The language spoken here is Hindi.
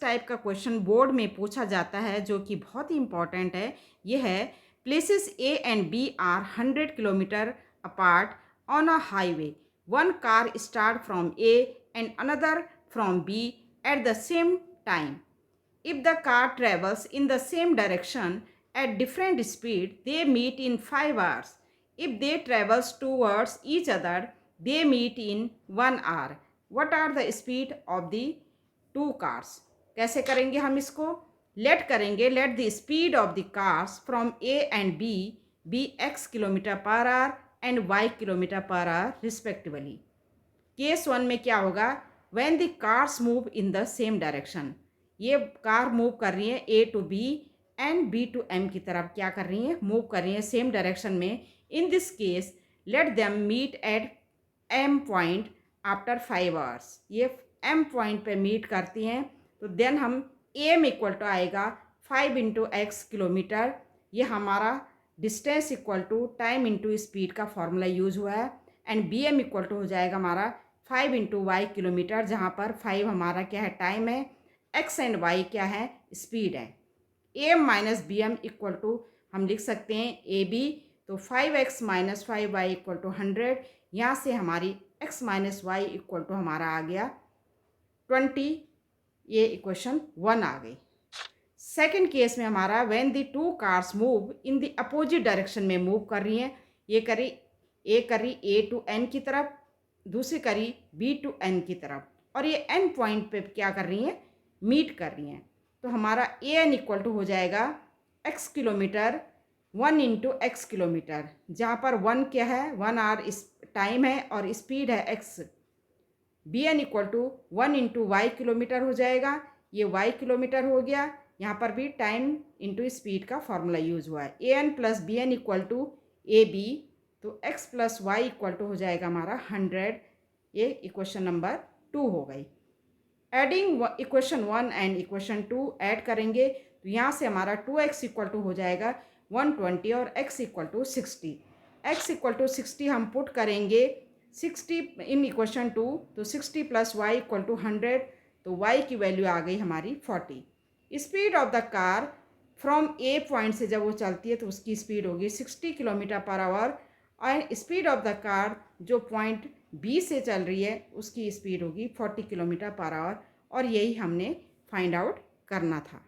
टाइप का क्वेश्चन बोर्ड में पूछा जाता है जो कि बहुत ही इम्पॉर्टेंट है। ये है places A and B are 100 kilometre apart on a highway. One car start from A and another from B at the same time. If the car travels in the same direction at different speed, they meet in 5 hours. If they travels towards each other, they meet in 1 hour. What are the speed of the two cars? कैसे करेंगे हम इसको? लेट करेंगे, let the speed of the cars from A and B x kilometre per hour and y kilometre per hour respectively. Case 1 में क्या होगा? When the cars move in the same direction. ये कार मूव कर रही है A to B and B to M की तरफ क्या कर रही है? मूव कर रही है सेम डायरेक्शन में। In this case let them meet at M point after 5 hours. ये एम पॉइंट पे मीट करती हैं तो देन हम एम इक्वल टू आएगा 5 इंटू एक्स किलोमीटर। ये हमारा distance equal to time into speed का फॉर्मूला यूज हुआ है। And B M equal to हो जाएगा हमारा 5 इंटू वाई किलोमीटर, जहाँ पर 5 हमारा क्या है? टाइम है। एक्स एंड वाई क्या है? स्पीड है। A M minus B M equal to हम लिख सकते हैं ए बी, तो 5x minus 5y equal to 100। यहाँ से हमारी x minus Y equal to हमारा आ गया 20। ये इक्वेशन 1 आ गई। सेकेंड केस में हमारा when the two cars move in the opposite direction में मूव कर रही हैं। ये करी ए टू एन की तरफ, दूसरी करी बी टू एन की तरफ, और ये एन पॉइंट पे क्या कर रही हैं? मीट कर रही हैं। तो हमारा ए एन इक्वल टू हो जाएगा x kilometre 1 into x kilometre, जहाँ पर 1 क्या है? 1 आवर इस टाइम है और स्पीड है x। B N equal to 1 into Y kilometre हो जाएगा। ये y किलोमीटर हो गया। यहाँ पर भी टाइम इंटू स्पीड का फॉर्मूला यूज हुआ है। A N plus B N equal to A B, तो x plus y equal to हो जाएगा हमारा 100। ये इक्वेशन नंबर 2 हो गई। Adding equation 1 and equation 2 add करेंगे तो यहाँ से हमारा 2x इक्वल टू हो जाएगा 120 और x equal to 60। x equal to 60 हम पुट करेंगे 60 इन इक्वेशन 2, तो 60 प्लस वाई इक्वल टू 100, तो y की वैल्यू आ गई हमारी 40। Speed of the car from A point से जब वो चलती है तो उसकी स्पीड होगी 60 किलोमीटर पर आवर, और स्पीड ऑफ द कार जो पॉइंट बी से चल रही है उसकी स्पीड होगी 40 किलोमीटर पर आवर। और यही हमने फाइंड आउट करना था।